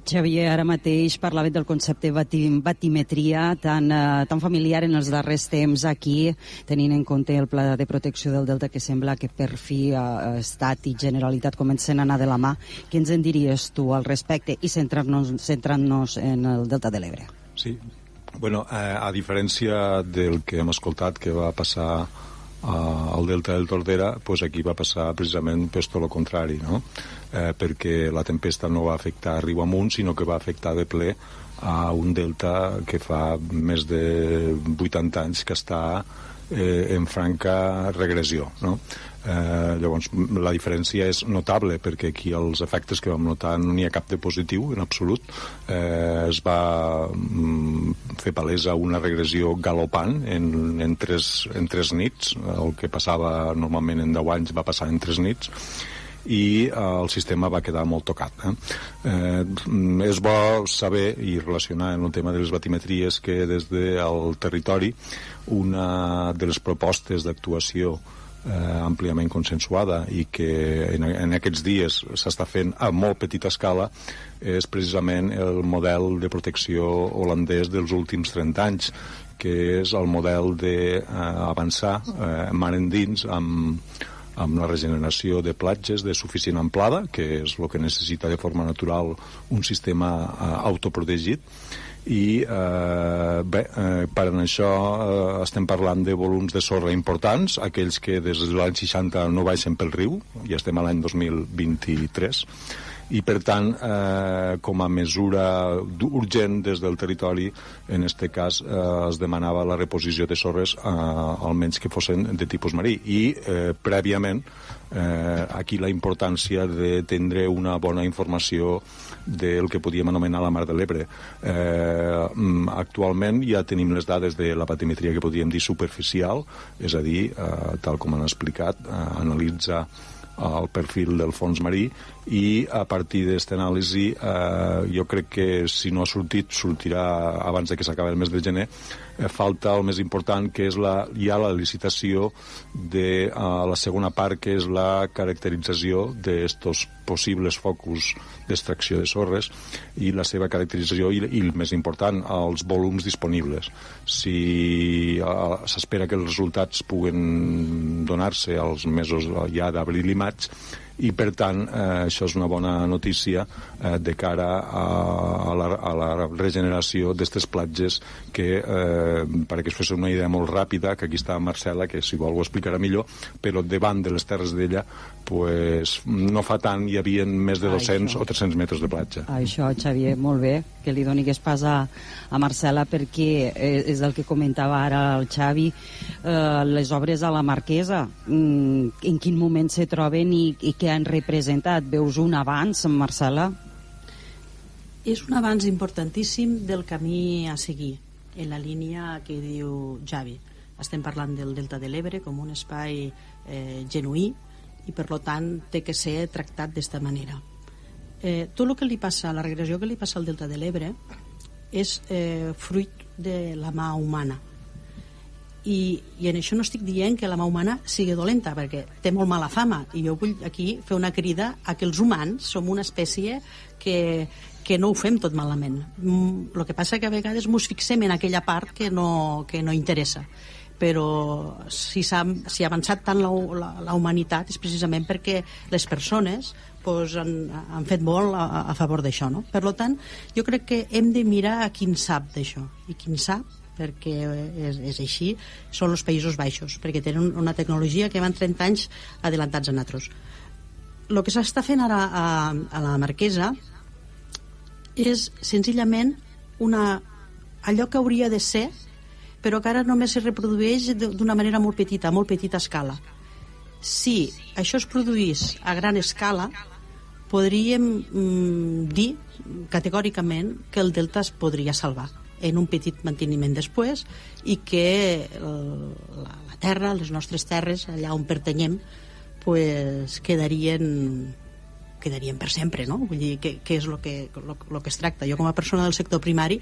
Xavier, ara mateix parlava del concepte batimetria tan familiar en els darrers temps aquí, tenint en compte el Pla de Protecció del Delta, que sembla que per fi Estat i Generalitat comencen a anar de la mà. Què ens en diries tu al respecte i centrant-nos en el Delta de l'Ebre? Sí, bueno, a diferència del que hem escoltat que va passar al Delta del Tordera, doncs aquí va passar precisament tot el contrari, no? Perquè la tempesta no va afectar a riu amunt, sinó que va afectar de ple a un delta que fa més de 80 anys que està en franca regressió, no? Llavors la diferència és notable, perquè aquí els efectes que vam notar no n'hi ha cap de positiu en absolut. Es va fer palesa una regressió galopant en tres nits. El que passava normalment en 10 anys va passar en 3 nits, i el sistema va quedar molt tocat. És bo saber i relacionar en el tema de les batimetries que des del territori una de les propostes d'actuació àmpliament consensuada i que en aquests dies s'està fent a molt petita escala és precisament el model de protecció holandès dels últims 30 anys, que és el model d'avançar mar endins amb la regeneració de platges de suficient amplada, que és el que necessita de forma natural un sistema autoprotegit. I per això estem parlant de volums de sorra importants, aquells que des de l'any 60 no baixen pel riu, ja estem a l'any 2023, i per tant com a mesura urgent des del territori, en aquest cas es demanava la reposició de sorres almenys que fossin de tipus marí, i prèviament aquí la importància de tindre una bona informació del que podíem anomenar la Mar de l'Ebre. Actualment ja tenim les dades de la batimetria que podríem dir superficial, és a dir, tal com han explicat, analitza el perfil del fons marí, i a partir d'aquesta anàlisi jo crec que si no ha sortit, sortirà abans de que s'acabi el mes de gener. Falta el més important, que és ja la licitació de la segona part, que és la caracterització d'estos possibles focus d'extracció de sorres i la seva caracterització i el més important, els volums disponibles. Si s'espera que els resultats puguen donar-se als mesos ja d'abril i maig, i per tant això és una bona notícia de cara a la regeneració d'aquestes platges que, perquè es fes una idea molt ràpida, que aquí està Marcela, que si vol ho explicarà millor, però davant de les terres d'ella pues, no fa tant hi havia més de 200 o 300 metres de platja. Això, Xavier, molt bé que li doni aquest pas a Marcela, perquè és el que comentava ara el Xavi, les obres a la Marquesa, en quin moment se troben i què han representat? Veus un avanç, Marcela? És un avanç importantíssim del camí a seguir, en la línia que diu Xavi. Estem parlant del Delta de l'Ebre com un espai genuí i per tant té que ser tractat d'esta manera. Tot el que li passa, la regressió que li passa al Delta de l'Ebre és fruit de la mà humana. I en això no estic dient que la mà humana sigui dolenta, perquè té molt mala fama, i jo vull aquí fer una crida a que els humans som una espècie que no ho fem tot malament. El que passa que a vegades ens fixem en aquella part que no interessa, però si ha avançat tant la humanitat és precisament perquè les persones han fet molt a favor d'això, no? Per tant, jo crec que hem de mirar a qui en sap d'això, i qui en sap, perquè és així, són els Països Baixos, perquè tenen una tecnologia que van 30 anys adelantats a nosaltres. El que s'està fent ara a la Marquesa és senzillament allò que hauria de ser, però que ara només es reprodueix d'una manera molt petita escala. Si això es produís a gran escala, podríem dir categòricament que el delta es podria salvar en un petit manteniment després, i que la terra, les nostres terres, allà on pertanyem, quedarien per sempre, no? Vull dir, que és el que es tracta. Jo, com a persona del sector primari,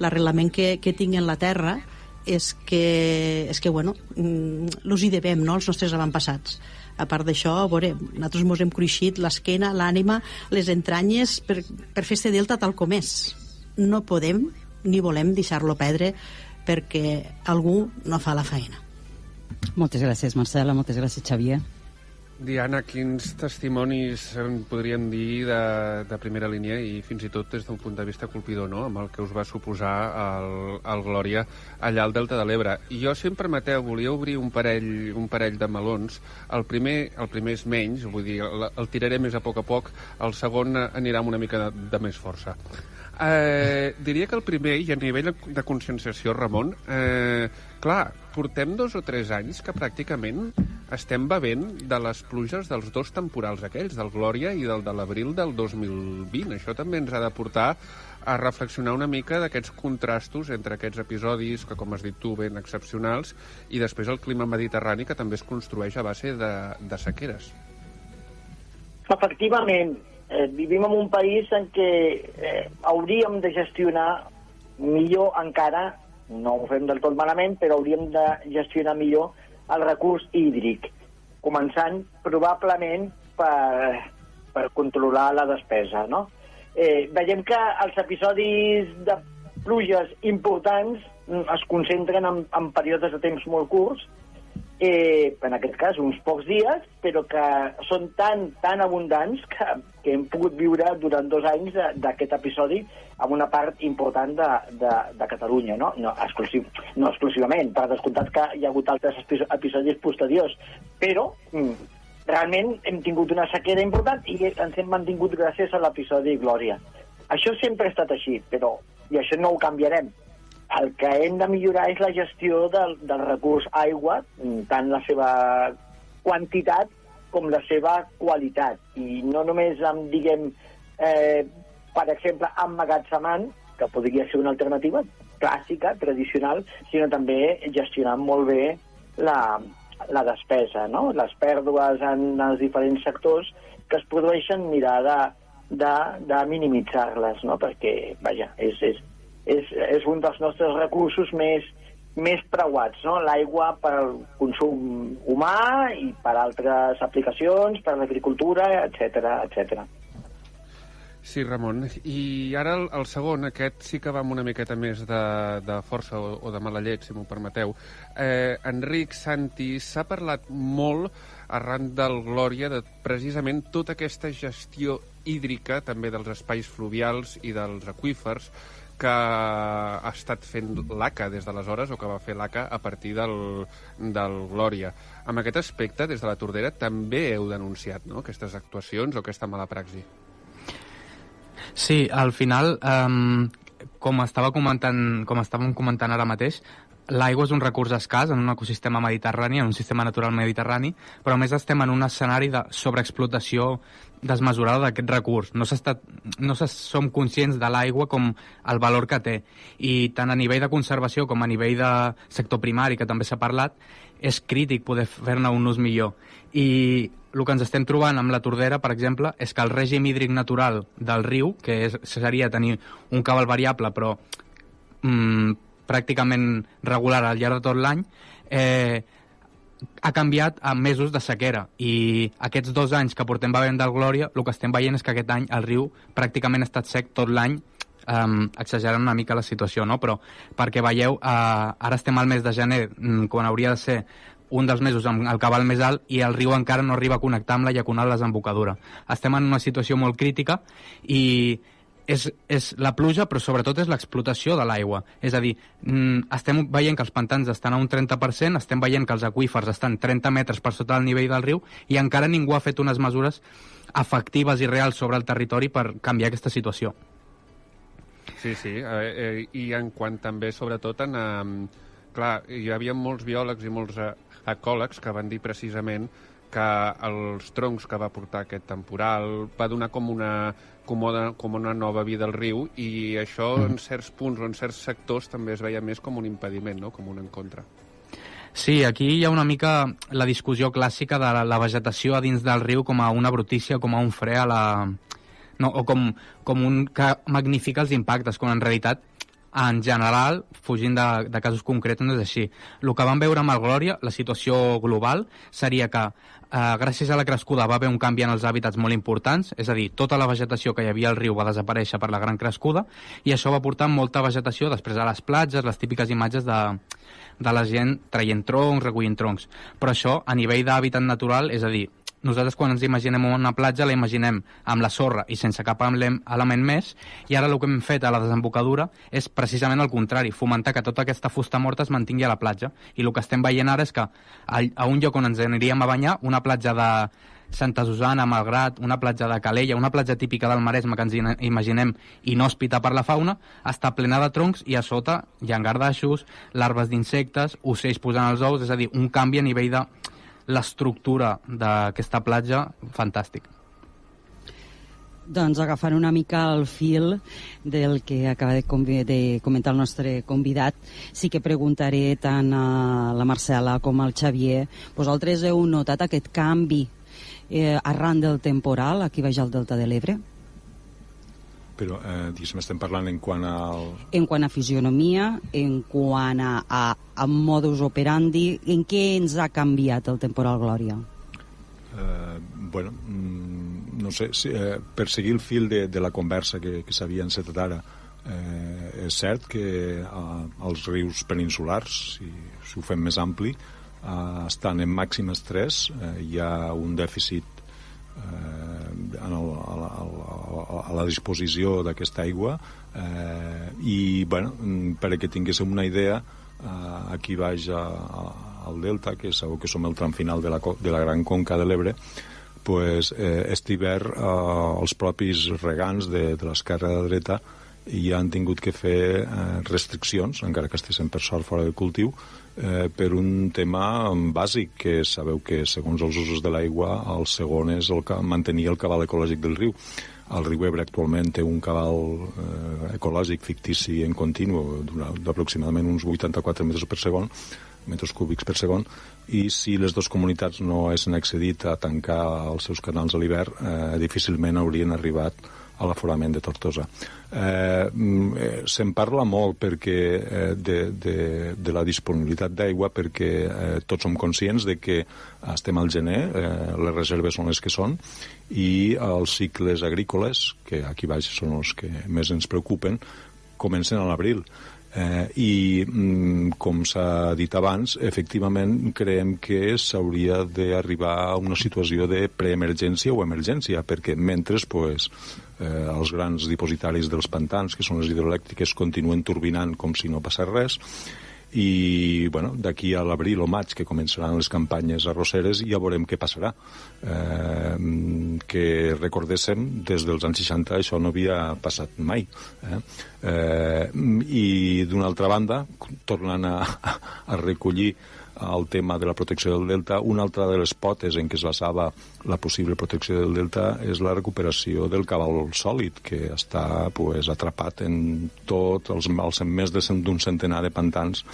l'arrelament que tinc en la terra és que bueno, els hi devem, no?, als nostres avantpassats. A part d'això, a veure, nosaltres mos hem cruixit l'esquena, l'ànima, les entranyes per fer este delta tal com és. No podem ni volem deixar-lo perdre perquè algú no fa la feina. Moltes gràcies, Marcela, moltes gràcies, Xavier. Diana, quins testimonis en podríem dir de primera línia i fins i tot des d'un punt de vista colpidor, no?, amb el que us va suposar el Glòria allà al Delta de l'Ebre. I jo, si em permeteu, volia obrir un parell de melons. El primer és menys, vull dir, el tiraré més a poc, el segon anirà amb una mica de més força. Diria que el primer, i a nivell de conscienciació, Ramon, clar, portem 2 o 3 anys que pràcticament estem bevent de les pluges dels 2 temporals aquells, del Glòria i del de l'abril del 2020. Això també ens ha de portar a reflexionar una mica d'aquests contrastos entre aquests episodis que, com has dit tu, ben excepcionals, i després el clima mediterrani, que també es construeix a base de sequeres. Efectivament, vivim en un país en què hauríem de gestionar millor encara, no ho fem del tot malament, però hauríem de gestionar millor el recurs hídric, començant probablement per controlar la despesa, no? Veiem que els episodis de pluges importants es concentren en períodes de temps molt curts, en aquest cas uns pocs dies, però que són tan abundants que hem pogut viure durant 2 anys d'aquest episodi amb una part important de Catalunya, no? No exclusivament, per descomptat que hi ha hagut altres episodis posteriors, però realment hem tingut una sequera important i ens hem mantingut gràcies a l'episodi Glòria. Això sempre ha estat així, i això no ho canviarem. El que hem de millorar és la gestió del recurs aigua, tant la seva quantitat com la seva qualitat. I no només per exemple, emmagatzemant, que podria ser una alternativa clàssica, tradicional, sinó també gestionant molt bé la despesa, no? Les pèrdues en els diferents sectors que es produeixen, mirar de minimitzar-les, no? Perquè, vaja, és un dels nostres recursos més preuats, no? L'aigua per al consum humà i per altres aplicacions, per l'agricultura, etc. Sí, Ramon. I ara el segon, aquest sí que va amb una miqueta més de força o de mala llet, si m'ho permeteu. Enric, Santi, s'ha parlat molt arran del Glòria de precisament tota aquesta gestió hídrica, també dels espais fluvials i dels aqüífers, que ha estat fent l'ACA des d'aleshores, o que va fer l'ACA a partir del Glòria. Amb aquest aspecte, des de la Tordera, també heu denunciat, no?, aquestes actuacions o aquesta mala praxi. Sí, al final, com estàvem comentant ara mateix, l'aigua és un recurs escàs en un ecosistema mediterrani, en un sistema natural mediterrani, però a més estem en un escenari de sobreexplotació desmesurada d'aquest recurs. No som conscients de l'aigua com el valor que té. I tant a nivell de conservació com a nivell de sector primari, que també s'ha parlat, és crític poder fer-ne un ús millor. I el que ens estem trobant amb la Tordera, per exemple, és que el règim hídric natural del riu, que seria tenir un cabal variable però pràcticament regular al llarg de tot l'any, ha canviat a mesos de sequera. I aquests 2 anys que portem bevent del Glòria, el que estem veient és que aquest any el riu pràcticament ha estat sec tot l'any, exagerant una mica la situació, no? Però perquè veieu, ara estem al mes de gener, quan hauria de ser un dels mesos amb el cabal més alt, i el riu encara no arriba a connectar amb la llacuna de la desembocadura. Estem en una situació molt crítica i és la pluja, però sobretot és l'explotació de l'aigua. És a dir, estem veient que els pantans estan a un 30%, estem veient que els aqüífers estan 30 metres per sota del nivell del riu, i encara ningú ha fet unes mesures efectives i reals sobre el territori per canviar aquesta situació. Sí, i en quant també, sobretot, clar, hi havia molts biòlegs i molts ecòlegs que van dir precisament que els troncs que va portar aquest temporal va donar com una nova vida al riu, i això en certs punts o en certs sectors també es veia més com un impediment, no?, com un en contra. Sí, aquí hi ha una mica la discussió clàssica de la vegetació a dins del riu com a una brutícia, com a un fre a la... No, o com un que magnifica els impactes, quan en realitat en general, fugint de casos concrets, no és així. El que vam veure amb el Glòria, la situació global, seria que gràcies a la crescuda va haver un canvi en els hàbitats molt importants, és a dir, tota la vegetació que hi havia al riu va desaparèixer per la gran crescuda, i això va portar molta vegetació després a les platges, les típiques imatges de la gent traient troncs, recollint troncs. Però això, a nivell d'hàbitat natural, és a dir, nosaltres quan ens imaginem una platja la imaginem amb la sorra i sense cap element més, i ara el que hem fet a la desembocadura és precisament el contrari, fomentar que tota aquesta fusta morta es mantingui a la platja, i el que estem veient ara és que a un lloc on ens aniríem a banyar, una platja de Santa Susana, Malgrat, una platja de Calella, una platja típica del Maresme que ens imaginem inhòspita per la fauna, està plena de troncs i a sota hi ha gardaixos, larves d'insectes, ocells posant els ous, és a dir, un canvi a nivell de l'estructura d'aquesta platja fantàstic. Doncs agafant una mica el fil del que acaba de comentar el nostre convidat, sí que preguntaré tant a la Marcela com al Xavier, vosaltres heu notat aquest canvi arran del temporal aquí baix al Delta de l'Ebre? Però, diguéssim, estem parlant en quant En quant a fisionomia, en quant a modus operandi, en què ens ha canviat el temporal Glòria? Bueno, no sé, per seguir el fil de la conversa que s'havia encetat ara, és cert que els rius peninsulars, si ho fem més ampli, estan en màxim estrès, hi ha un dèficit a la disposició d'aquesta aigua, i bueno, perquè tinguéssim una idea, aquí baix al delta, que sabeu que som el tram final de la gran conca de l'Ebre, pues, este hivern els propis regants de l'esquerra i de la dreta ja han tingut que fer restriccions, encara que estiguessin per sort fora de cultiu, per un tema bàsic, que sabeu que segons els usos de l'aigua el segon és mantenir el cabal ecològic del riu. El riu Ebre actualment té un cabal ecològic fictici en continu d'aproximadament uns 84 metres cúbics per segon, i si les dues comunitats no haguessin accedit a tancar els seus canals a l'hivern, difícilment haurien arribat a l'aforament de Tortosa. Se'n parla molt de la disponibilitat d'aigua, perquè tots som conscients de que estem al gener, les reserves són les que són, i els cicles agrícoles, que aquí baix són els que més ens preocupen, comencen a l'abril. I com s'ha dit abans, efectivament creiem que s'hauria d'arribar a una situació de preemergència o emergència, perquè mentre els grans dipositaris dels pantans, que són les hidroelèctriques, continuen turbinant com si no passés res, i bueno, d'aquí a l'abril o maig, que començaran les campanyes arrosseres, ja veurem què passarà. Que recordéssim, des dels anys 60 això no havia passat mai. I d'una altra banda, tornant a recollir el tema de la protecció del delta, una altra de les potes en què es basava la possible protecció del delta és la recuperació del cabal sòlid, que està atrapat en tots els més d'un centenar de pantans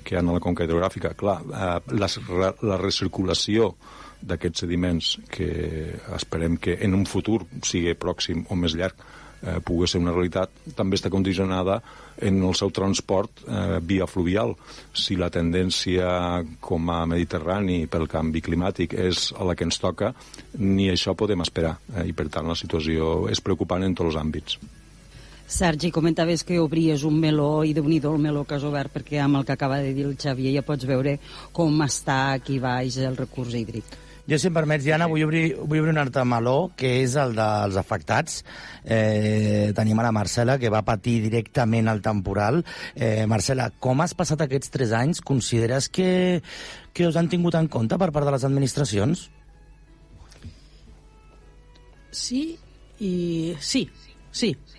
que hi ha a la conca hidrogràfica. Clar, la recirculació d'aquests sediments, que esperem que en un futur sigui pròxim o més llarg pugui ser una realitat, també està condicionada en el seu transport via fluvial. Si la tendència com a mediterrani pel canvi climàtic és a la que ens toca, ni això podem esperar, i per tant la situació és preocupant en tots els àmbits. Sergi, comentaves que obries un meló, i déu-n'hi-do el meló que has obert, perquè amb el que acaba de dir el Xavier ja pots veure com està aquí baix el recurs hídric. Jo, si em permets, Diana, vull obrir un altre meló, que és el dels afectats. Tenim a la Marcela, que va patir directament el temporal. Marcela, com has passat aquests 3 anys? Consideres que us han tingut en compte per part de les administracions? Sí i sí.